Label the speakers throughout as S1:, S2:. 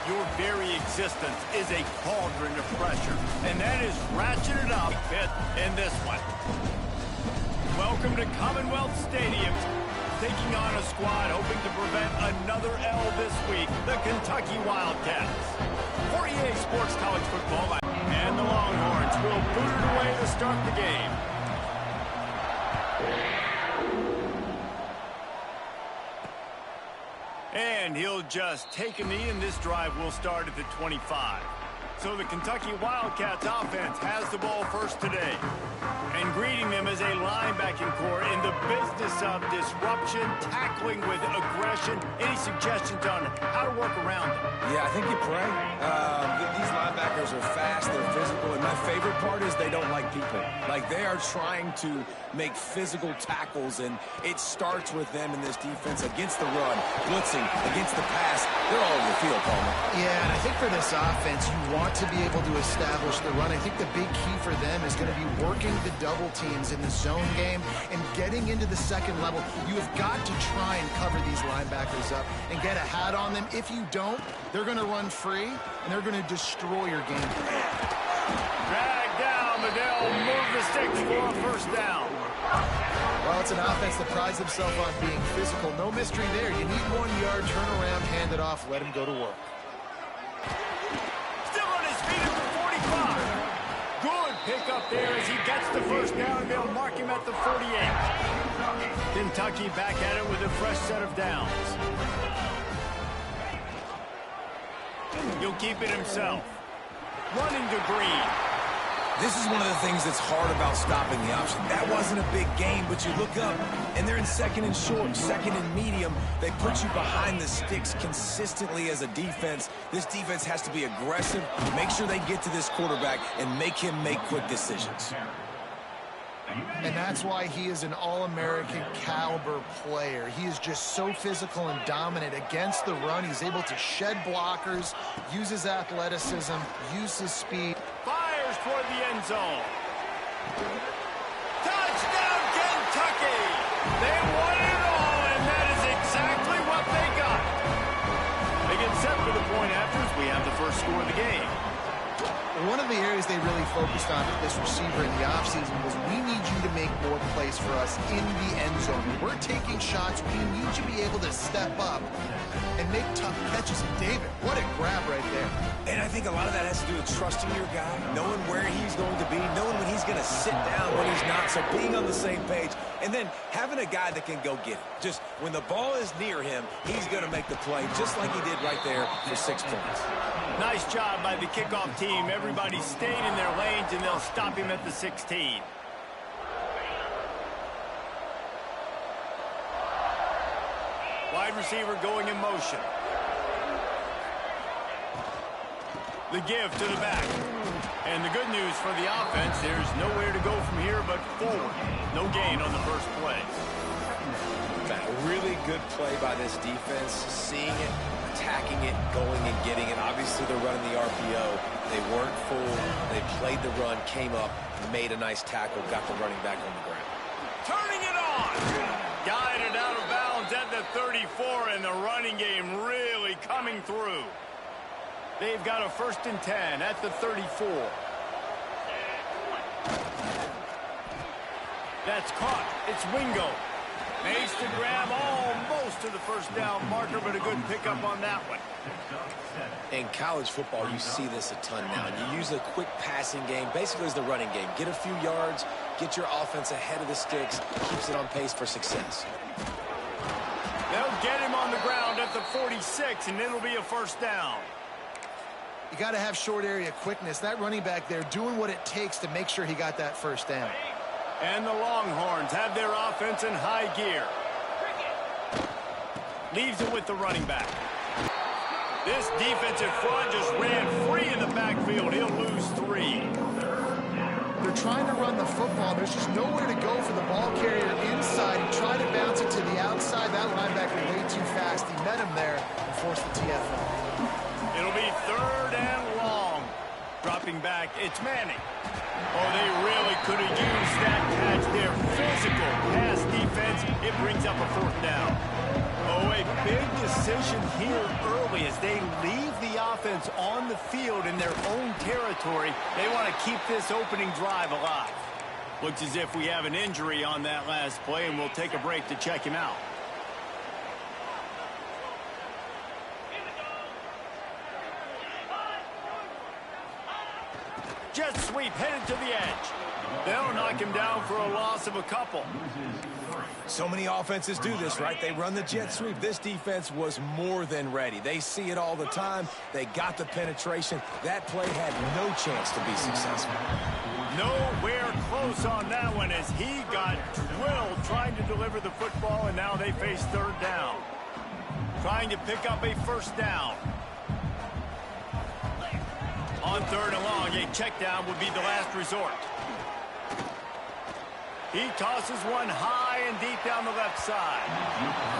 S1: Your very existence is a cauldron of pressure, and that is ratcheted up in this one. Welcome to Commonwealth Stadium. Taking on a squad hoping to prevent another L this week, the Kentucky Wildcats. For EA Sports College Football, and the Longhorns will boot it away to start the game. And he'll just take a knee, and this drive will start at the 25. So the Kentucky Wildcats offense has the ball first today. And greeting them as a linebacking core in the business of disruption, tackling with aggression. Any suggestions on how to work around them?
S2: Yeah, I think you pray. These linebackers are fast, they're physical, and my favorite part is they don't like people. Like, they are trying to make physical tackles, and it starts with them in this defense against the run, blitzing, against the pass. They're all over the field, Palmer.
S3: Yeah, and I think for this offense, you want to be able to establish the run. I think the big key for them is going to be working the double teams in the zone game and getting into the second level. You have got to try and cover these linebackers up and get a hat on them. If you don't, they're going to run free, and they're going to destroy your game plan.
S1: Drag down, but they'll move the sticks for a first down.
S3: Well, it's an offense that prides themselves on being physical. No mystery there. You need 1 yard, turn around, hand it off, let him go to work.
S1: Still on his feet at the 45. Good pick up there as he gets the first down, and they'll mark him at the 48. Kentucky back at it with a fresh set of downs. He'll keep it himself. Running to Green.
S2: This is one of the things that's hard about stopping the option. That wasn't a big game, but you look up, and they're in second and short, second and medium. They put you behind the sticks consistently as a defense. This defense has to be aggressive, make sure they get to this quarterback, and make him make quick decisions.
S3: And that's why he is an All-American caliber player. He is just so physical and dominant against the run. He's able to shed blockers, use his athleticism, use his speed.
S1: Fires toward the end zone. Touchdown, Kentucky! They won it all, and that is exactly what they got. They get set for the point after as we have the first score of the game.
S3: One of the areas they really focused on with this receiver in the offseason was, we need you to make more plays for us in the end zone. When we're taking shots, we need you to be able to step up and make tough catches. And David, what a grab right there.
S2: And I think a lot of that has to do with trusting your guy, knowing where he's going to be, knowing when he's going to sit down, when he's not, so being on the same page, and then having a guy that can go get it. Just when the ball is near him, he's going to make the play, just like he did right there for 6 points.
S1: Nice job by the kickoff team. Everybody stayed in their lanes, and they'll stop him at the 16. Wide receiver going in motion. The give to the back. And the good news for the offense, there's nowhere to go from here but forward. No gain on the first play.
S2: A really good play by this defense, seeing it, attacking it, going and getting it. Obviously, they're running the RPO. They weren't fooled. They played the run, came up, made a nice tackle, got the running back on the ground.
S1: Turning it on. Guided out of bounds at the 34, and the running game really coming through. They've got a 1st and 10 at the 34. That's caught. It's Wingo. Makes the grab almost to the first down marker, but a good pickup on that one.
S2: In college football, you see this a ton now. You use a quick passing game, basically as the running game. Get a few yards, get your offense ahead of the sticks, keeps it on pace for success.
S1: They'll get him on the ground at the 46, and it'll be a first down.
S3: You got to have short area quickness. That running back there doing what it takes to make sure he got that first down.
S1: And the Longhorns have their offense in high gear. Leaves it with the running back. This defensive front just ran free in the backfield. He'll lose 3.
S3: They're trying to run the football. There's just nowhere to go for the ball carrier inside. He tried to bounce it to the outside. That linebacker way too fast. He met him there and forced the TFL.
S1: It'll be 3rd and long. Dropping back, it's Manning. Oh, they really could have used that catch there. Physical pass defense. It brings up a 4th down. Oh, a big decision here early as they leave the offense offense on the field in their own territory. They want to keep this opening drive alive. Looks as if we have an injury on that last play, and we'll take a break to check him out. Jet sweep headed to the edge. They'll knock him down for a loss of a couple.
S2: So many offenses do this, right? They run the jet sweep. This defense was more than ready. They see it all the time. They got the penetration. That play had no chance to be successful.
S1: Nowhere close on that one as he got drilled trying to deliver the football, and now they face third down. Trying to pick up a first down. On third and long, a check down would be the last resort. He tosses one high and deep down the left side.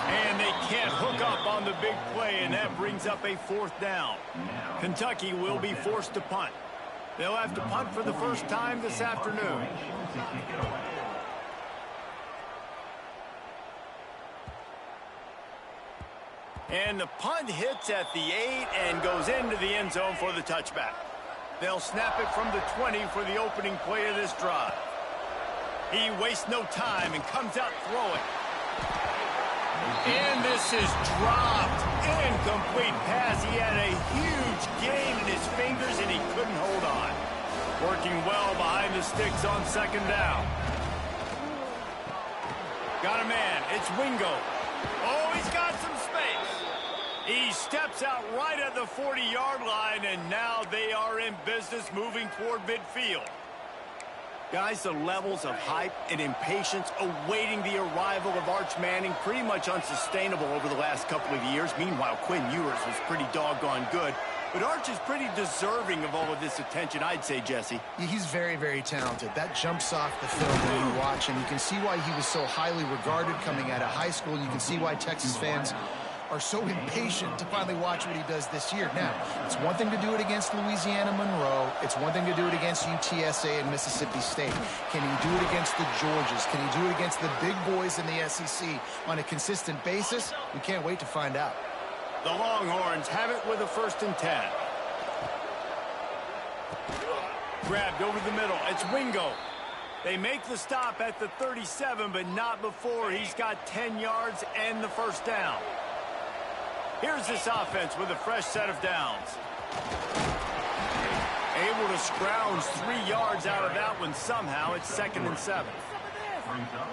S1: And they can't hook up on the big play, and that brings up a fourth down. Kentucky will be forced to punt. They'll have to punt for the first time this afternoon. And the punt hits at the 8 and goes into the end zone for the touchback. They'll snap it from the 20 for the opening play of this drive. He wastes no time and comes out throwing. And this is dropped. Incomplete pass. He had a huge gain in his fingers and he couldn't hold on. Working well behind the sticks on second down. Got a man. It's Wingo. Oh, he's got some space. He steps out right at the 40-yard line, and now they are in business moving toward midfield. Guys, the levels of hype and impatience awaiting the arrival of Arch Manning pretty much unsustainable over the last couple of years. Meanwhile, Quinn Ewers was pretty doggone good. But Arch is pretty deserving of all of this attention, I'd say, Jesse.
S3: He's very, very talented. That jumps off the film when you watch him. You can see why he was so highly regarded coming out of high school. You can see why Texas fans are so impatient to finally watch what he does this year. Now, it's one thing to do it against Louisiana Monroe. It's one thing to do it against UTSA and Mississippi State. Can he do it against the Georgias? Can he do it against the big boys in the SEC on a consistent basis? We can't wait to find out.
S1: The Longhorns have it with a 1st and 10. Grabbed over the middle. It's Wingo. They make the stop at the 37, but not before he's got 10 yards and the first down. Here's this offense with a fresh set of downs. Able to scrounge 3 yards out of that one somehow. It's 2nd and 7.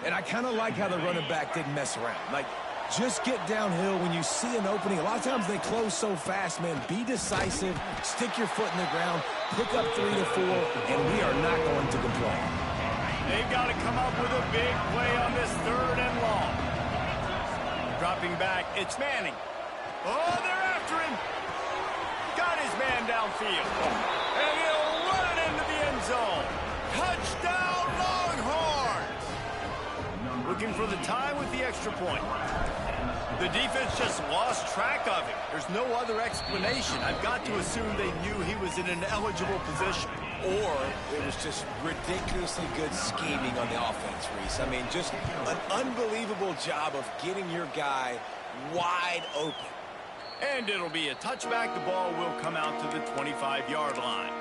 S2: And I kind of like how the running back didn't mess around. Like, just get downhill when you see an opening. A lot of times they close so fast, man. Be decisive, stick your foot in the ground, pick up 3 to 4, and we are not going to complain.
S1: They've got to come up with a big play on this 3rd and long. Dropping back, it's Manning. Oh, they're after him. Got his man downfield. And he'll run it into the end zone. Touchdown, Longhorns! Looking for the tie with the extra point. The defense just lost track of him. There's no other explanation. I've got to assume they knew he was in an eligible position.
S2: Or it was just ridiculously good scheming on the offense, Reese. I mean, just an unbelievable job of getting your guy wide open.
S1: And it'll be a touchback. The ball will come out to the 25-yard line.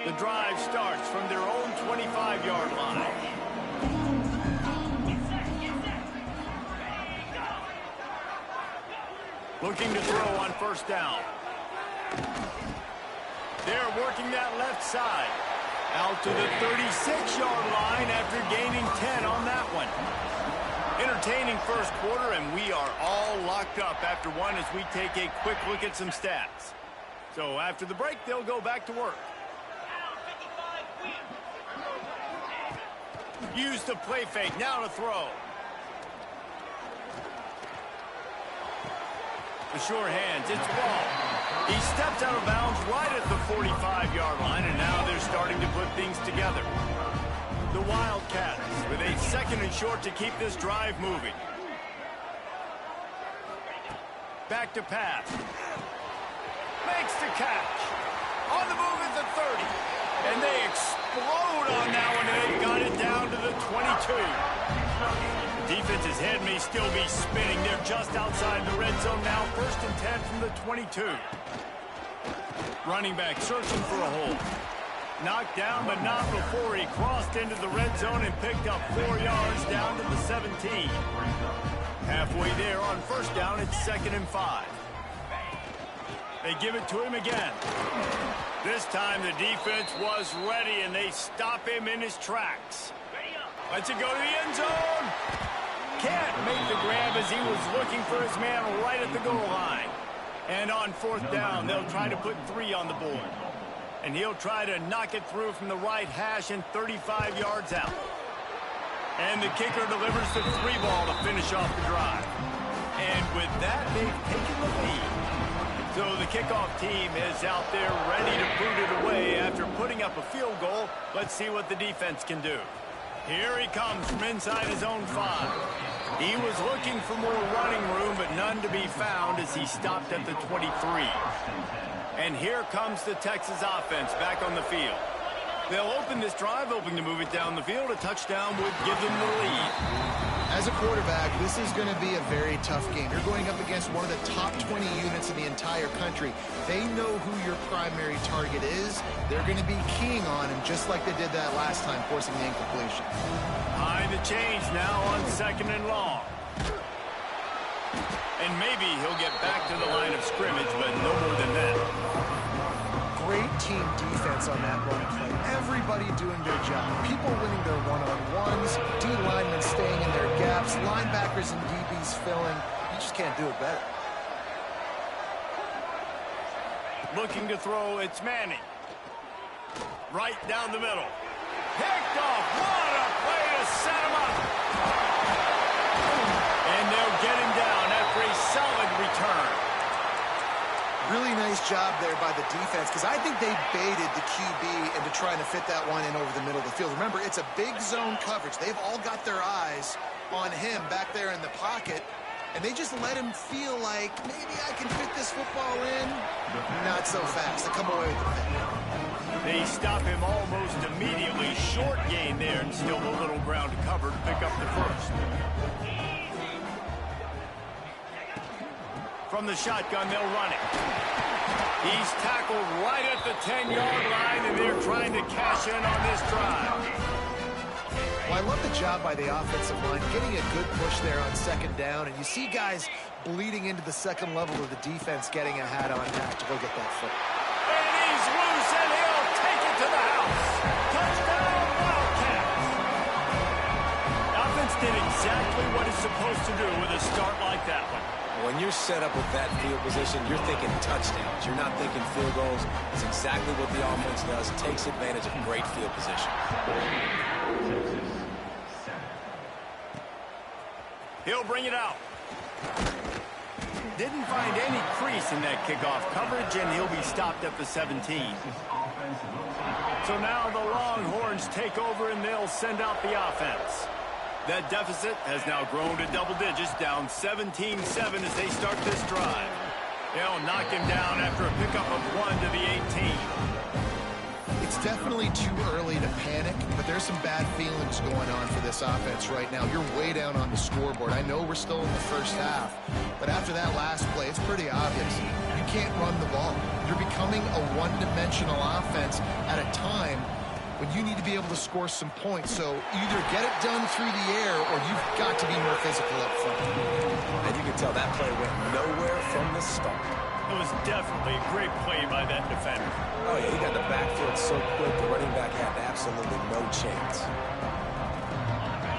S1: The drive starts from their own 25-yard line. Looking to throw on first down. They're working that left side. Out to the 36-yard line after gaining 10 on that one. Entertaining first quarter, and we are all locked up after one as we take a quick look at some stats. So after the break, they'll go back to work. Use the play fake, now to throw. The sure hands, it's ball. He steps out of bounds right at the 45-yard line, and now they're starting to put things together. The Wildcats with a 2nd and short to keep this drive moving. Back to pass. Makes the catch. On the move at the 30. And they explode on that one, and they got it down to the 22. The defense's head may still be spinning. They're just outside the red zone now. 1st and 10 from the 22. Running back searching for a hole. Knocked down, but not before he crossed into the red zone and picked up 4 yards down to the 17. Halfway there on 1st down, it's 2nd and 5. They give it to him again. This time the defense was ready, and they stop him in his tracks. Lets it go to the end zone. Can't make the grab as he was looking for his man right at the goal line. And on 4th down, they'll try to put 3 on the board. And he'll try to knock it through from the right hash and 35 yards out. And the kicker delivers the 3 ball to finish off the drive. And with that, they've taken the lead. So the kickoff team is out there ready to boot it away after putting up a field goal. Let's see what the defense can do. Here he comes from inside his own 5. He was looking for more running room, but none to be found as he stopped at the 23. And here comes the Texas offense back on the field. They'll open this drive, hoping to move it down the field. A touchdown would give them the lead.
S3: As a quarterback, this is going to be a very tough game. You're going up against one of the top 20 units in the entire country. They know who your primary target is. They're going to be keying on him, just like they did that last time, forcing the incompletion.
S1: Behind the chains now on 2nd and long. And maybe he'll get back to the line of scrimmage, but no more than that.
S3: Great team defense on that run play. Everybody doing their job. People winning their one-on-ones, D-linemen staying in their gaps, linebackers and DBs filling. You just can't do it better.
S1: Looking to throw, it's Manning. Right down the middle. Picked off. What a play to set him up. And they'll get him down after a solid return.
S3: Really nice job there by the defense, because I think they baited the QB into trying to fit that one in over the middle of the field. Remember, it's a big zone coverage. They've all got their eyes on him back there in the pocket, and they just let him feel like, maybe I can fit this football in. Not so fast. They come away with the pick.
S1: They stop him almost immediately. Short gain there, and still a little ground to cover to pick up the 1st. From the shotgun, they'll run it. He's tackled right at the 10-yard line, and they're trying to cash in on this drive.
S3: Well, I love the job by the offensive line, getting a good push there on 2nd down, and you see guys bleeding into the 2nd level of the defense getting a hat on that to go get that foot.
S1: And he's loose, and he'll take it to the house. Touchdown, Wildcats. Offense did exactly what it's supposed to do with a start like that one.
S2: When you're set up with that field position, you're thinking touchdowns. You're not thinking field goals. It's exactly what the offense does. Takes advantage of great field position.
S1: He'll bring it out. Didn't find any crease in that kickoff coverage, and he'll be stopped at the 17. So now the Longhorns take over, and they'll send out the offense. That deficit has now grown to double digits, down 17-7 as they start this drive. They'll knock him down after a pickup of 1 to the 18.
S3: It's definitely too early to panic, but there's some bad feelings going on for this offense right now. You're way down on the scoreboard. I know we're still in the 1st half, but after that last play, it's pretty obvious. You can't run the ball. You're becoming a one-dimensional offense at a time when you need to be able to score some points. So either get it done through the air, or you've got to be more physical up front.
S2: And you can tell that play went nowhere from the start.
S1: It was definitely a great play by that defender.
S2: Oh, yeah, he got the backfield so quick, the running back had absolutely no chance.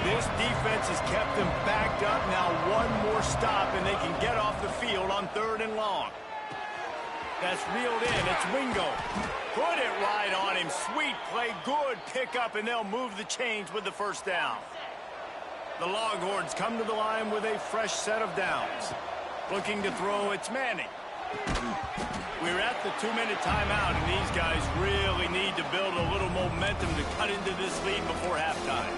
S1: This defense has kept them backed up. Now one more stop, and they can get off the field on 3rd and long. That's reeled in. It's Wingo. Put it right on him. Sweet play. Good pickup, and they'll move the chains with the 1st down. The Longhorns come to the line with a fresh set of downs. Looking to throw, it's Manning. We're at the 2-minute timeout, and these guys really need to build a little momentum to cut into this lead before halftime.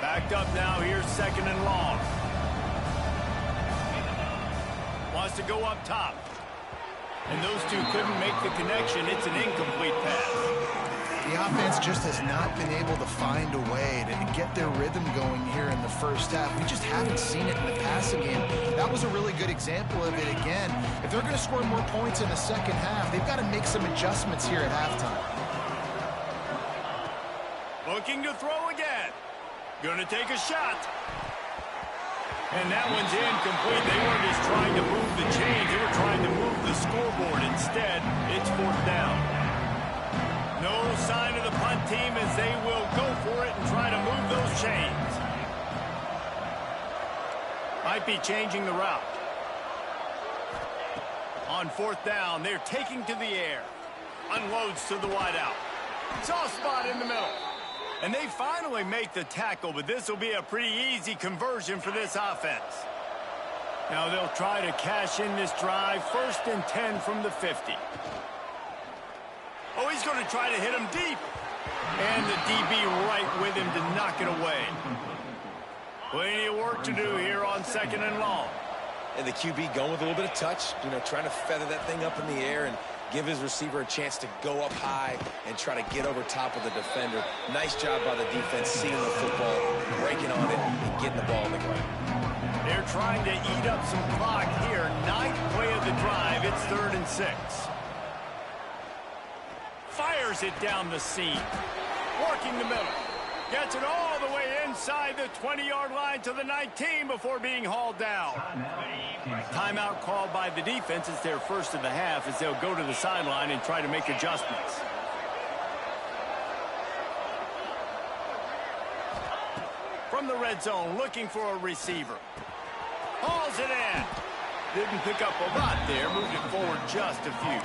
S1: Backed up now, here's 2nd and long. Wants to go up top. And those two couldn't make the connection. It's an incomplete pass.
S3: The offense just has not been able to find a way to get their rhythm going here in the first half. We just haven't seen it in the passing game. That was a really good example of it again. If they're going to score more points in the second half, they've got to make some adjustments here at halftime.
S1: Looking to throw again. Going to take a shot. And that one's incomplete. They weren't just trying to move the chains. They were trying to move the scoreboard. Instead, it's fourth down. No sign of the punt team as they will go for it and try to move those chains. Might be changing the route. On fourth down, they're taking to the air. Unloads to the wideout. Soft spot in the middle. And they finally make the tackle, but this will be a pretty easy conversion for this offense. Now they'll try to cash in this drive. 1st and 10 from the 50. Oh, he's going to try to hit him deep. And the DB right with him to knock it away. Plenty of work to do here on 2nd and long.
S2: And the QB going with a little bit of touch, trying to feather that thing up in the air and give his receiver a chance to go up high and try to get over top of the defender. Nice job by the defense, seeing the football, breaking on it, and getting the ball on the ground.
S1: They're trying to eat up some clock here. 9th play of the drive. It's 3rd and 6. Fires it down the seam. Working the middle. Gets it all the way inside the 20-yard line to the 19 before being hauled down. Timeout called by the defense. It's their first of the half as they'll go to the sideline and try to make adjustments. From the red zone, looking for a receiver. Hauls it in. Didn't pick up a lot there. Moved it forward just a few.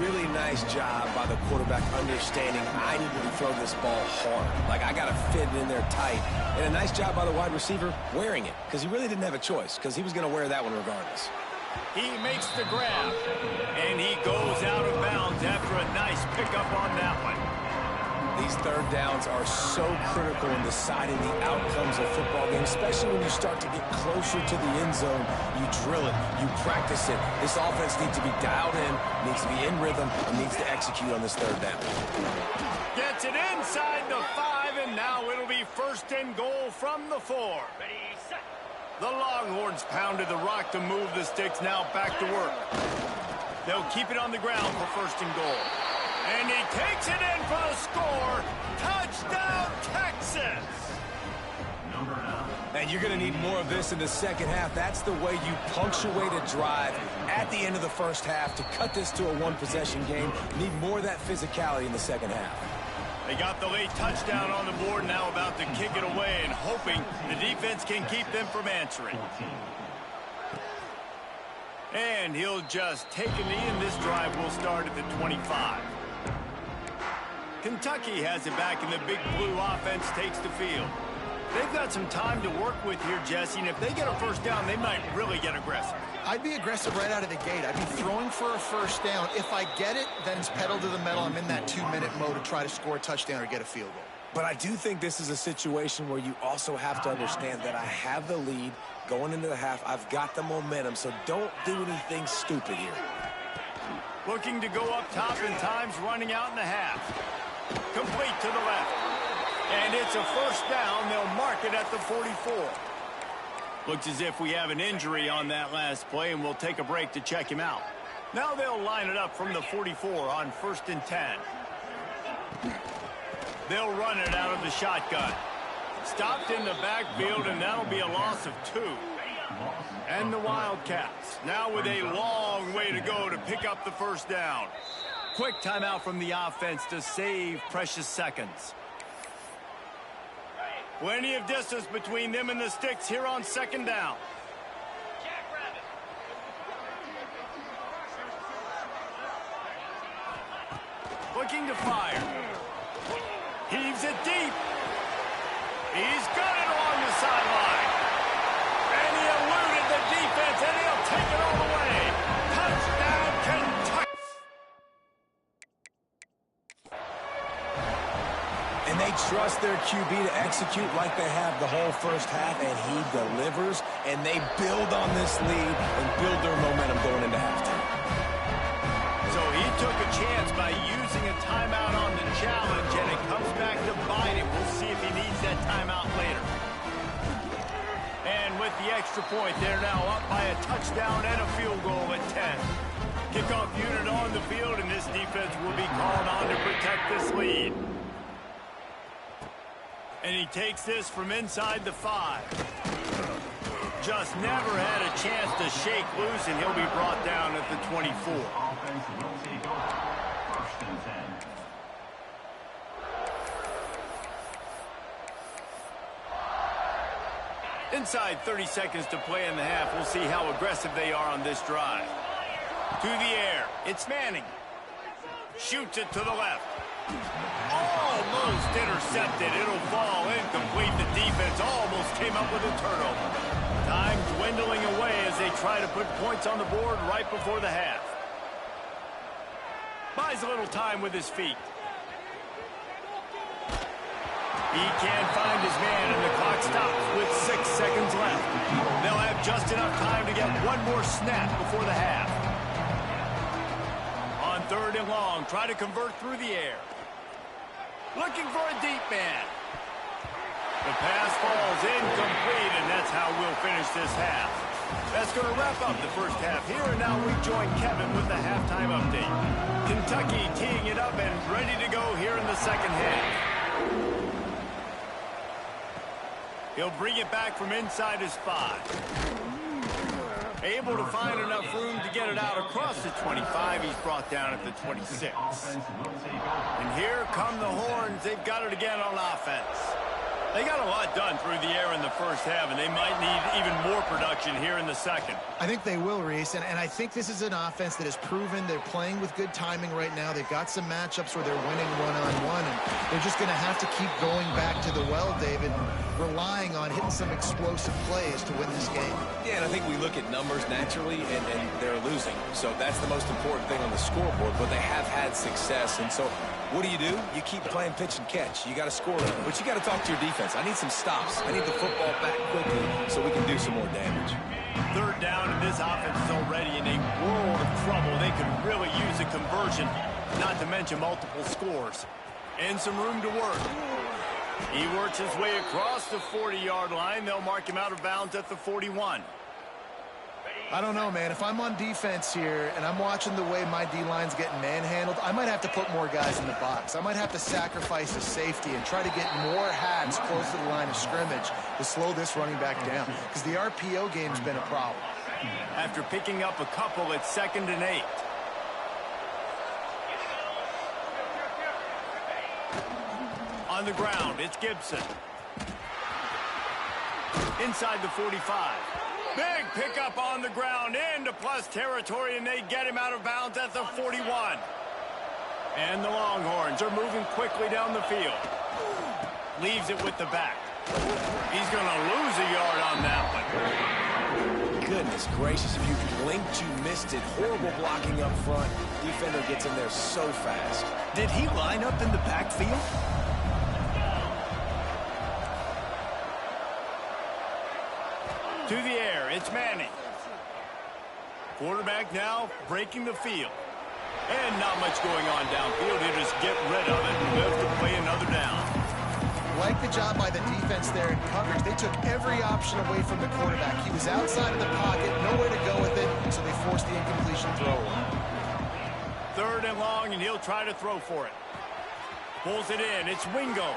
S2: Really nice job by the quarterback understanding I need to throw this ball hard. Like, I got to fit it in there tight. And a nice job by the wide receiver wearing it, because he really didn't have a choice, because he was going to wear that one regardless.
S1: He makes the grab, and he goes out of bounds after a nice pickup on that one.
S2: These third downs are so critical in deciding the outcomes of football games, especially when you start to get closer to the end zone. You drill it, you practice it. This offense needs to be dialed in, needs to be in rhythm, and needs to execute on this third down.
S1: Gets it inside the 5, and now it'll be 1st and goal from the 4. The Longhorns pounded the rock to move the sticks, now back to work. They'll keep it on the ground for 1st and goal. And he takes it in for the score. Touchdown, Texas!
S2: And you're going to need more of this in the second half. That's the way you punctuate a drive at the end of the first half to cut this to a one-possession game. Need more of that physicality in the second half.
S1: They got the late touchdown on the board, now about to kick it away and hoping the defense can keep them from answering. And he'll just take a knee, and this drive will start at the 25. Kentucky has it back, and the Big Blue offense takes the field. They've got some time to work with here, Jesse, and if they get a first down, they might really get aggressive.
S3: I'd be aggressive right out of the gate. I'd be throwing for a first down. If I get it, then it's pedal to the metal. I'm in that 2-minute mode to try to score a touchdown or get a field goal.
S2: But I do think this is a situation where you also have to understand that I have the lead going into the half. I've got the momentum, so don't do anything stupid here.
S1: Looking to go up top, and time's running out in the half. Complete to the left. And it's a first down. They'll mark it at the 44. Looks as if we have an injury on that last play, and we'll take a break to check him out. Now they'll line it up from the 44 on 1st and 10. They'll run it out of the shotgun. Stopped in the backfield, and that'll be a loss of 2. And the Wildcats, now with a long way to go to pick up the first down. Quick timeout from the offense to save precious seconds. Plenty of distance between them and the sticks here on 2nd down. Looking to fire. Heaves it deep. He's got it along the sideline. And he eluded the defense, and he'll take it all the way. Touchdown, Kentucky.
S2: And they trust their QB to execute like they have the whole first half, and he delivers, and they build on this lead and build their momentum going into halftime.
S1: took a chance by using a timeout on the challenge, and it comes back to bite him. We'll see if he needs that timeout later. And with the extra point, they're now up by a touchdown and a field goal at 10. Kickoff unit on the field, and this defense will be called on to protect this lead. And he takes this from inside the 5. Just never had a chance to shake loose, and he'll be brought down at the 24. Inside 30 seconds to play in the half. We'll see how aggressive they are on this drive. To the air. It's Manning. Shoots it to the left. Almost intercepted. It'll fall incomplete. The defense almost came up with a turnover. Time dwindling away as they try to put points on the board right before the half. Buys a little time with his feet. He can't find his man, and the clock stops with 6 seconds left. They'll have just enough time to get one more snap before the half. On 3rd and long, try to convert through the air. Looking for a deep man. The pass falls incomplete, and that's how we'll finish this half. That's going to wrap up the first half here, and now we join Kevin with the halftime update. Kentucky teeing it up and ready to go here in the second half. He'll bring it back from inside his 5. Able to find enough room to get it out across the 25. He's brought down at the 26. And here come the Horns. They've got it again on offense. They got a lot done through the air in the first half, and they might need even more production here in the second.
S3: I think they will, Reese, and I think this is an offense that has proven they're playing with good timing right now. They've got some matchups where they're winning one-on-one, and they're just going to have to keep going back to the well, David, relying on hitting some explosive plays to win this game.
S2: Yeah, and I think we look at numbers naturally, and they're losing. So that's the most important thing on the scoreboard, but they have had success, and so what do? You keep playing pitch and catch. You got to score, but you got to talk to your defense. I need some stops. I need the football back quickly so we can do some more damage.
S1: 3rd down, and this offense is already in a world of trouble. They could really use a conversion, not to mention multiple scores. And some room to work. He works his way across the 40-yard line. They'll mark him out of bounds at the 41.
S3: I don't know, man. If I'm on defense here and I'm watching the way my D-line's getting manhandled, I might have to put more guys in the box. I might have to sacrifice a safety and try to get more hats close to the line of scrimmage to slow this running back down, because the RPO game's been a problem.
S1: After picking up a couple, it's 2nd and 8. On the ground, it's Gibson. Inside the 45. Big pickup on the ground into plus territory, and they get him out of bounds at the 41. And the Longhorns are moving quickly down the field. Leaves it with the back. He's going to lose a yard on that one.
S2: Goodness gracious, if you blinked, you missed it. Horrible blocking up front. Defender gets in there so fast.
S1: Did he line up in the backfield? To the air, it's Manning. Quarterback now breaking the field. And not much going on downfield. He'll just get rid of it and live to play another down.
S3: Like the job by the defense there in coverage. They took every option away from the quarterback. He was outside of the pocket, nowhere to go with it, so they forced the incompletion throw.
S1: 3rd and long, and he'll try to throw for it. Pulls it in. It's Wingo.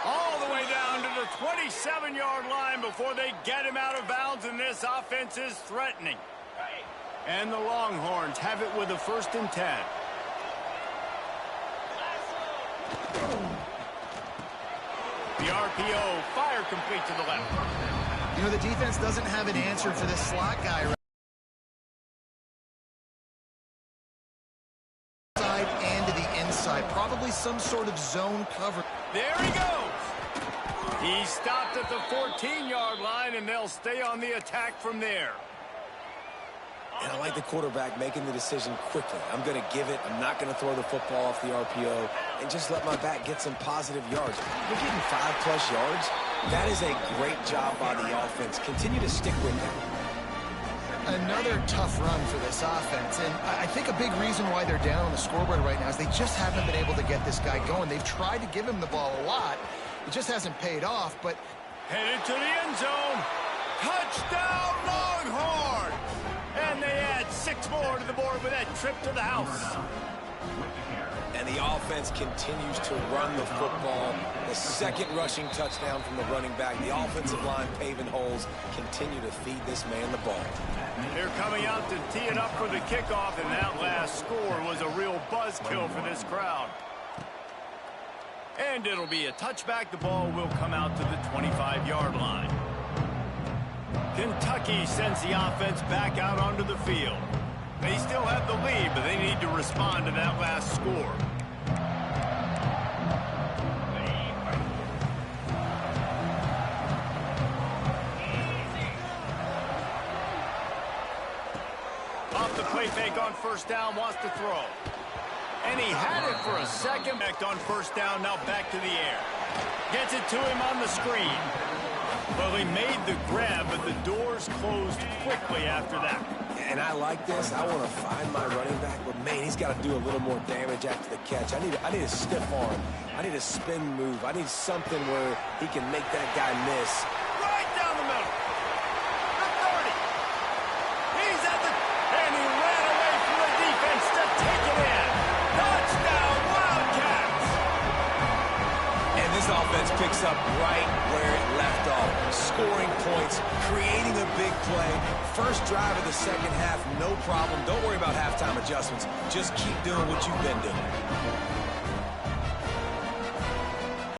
S1: All the way down to the 27-yard line before they get him out of bounds, and this offense is threatening. And the Longhorns have it with a 1st and 10. The RPO, fire complete to the left.
S3: You know, the defense doesn't have an answer for this slot guy right side and to the inside. Probably some sort of zone cover.
S1: There he goes. He stopped at the 14-yard line, and they'll stay on the attack from there.
S2: And I like the quarterback making the decision quickly. I'm going to give it. I'm not going to throw the football off the RPO and just let my back get some positive yards. We're getting 5+ yards. That is a great job by the offense. Continue to stick with them.
S3: Another tough run for this offense, and I think a big reason why they're down on the scoreboard right now is they just haven't been able to get this guy going. They've tried to give him the ball a lot. It just hasn't paid off, but...
S1: Headed to the end zone. Touchdown, Longhorn! And they add 6 more to the board with that trip to the house.
S2: And the offense continues to run the football. The second rushing touchdown from the running back. The offensive line paving holes. Continue to feed this man the ball.
S1: They're coming out to tee it up for the kickoff, and that last score was a real buzzkill for this crowd. And it'll be a touchback. The ball will come out to the 25-yard line. Kentucky sends the offense back out onto the field. They still have the lead, but they need to respond to that last score. Off the play fake on first down, wants to throw. And he had it for a second. Back on first down, now back to the air. Gets it to him on the screen. Well, he made the grab, but the doors closed quickly after that.
S2: And I like this. I want to find my running back, but man, he's got to do a little more damage after the catch. I need a stiff arm. I need a spin move. I need something where he can make that guy miss.
S1: Right down the middle. The 30. He's at the... And he ran away from the defense to take it in. Touchdown, Wildcats!
S2: And this offense picks up right where it left off. Scoring points, creating a big play. First drive of the second half, no problem. Don't worry about halftime adjustments. Just keep doing what you've been doing.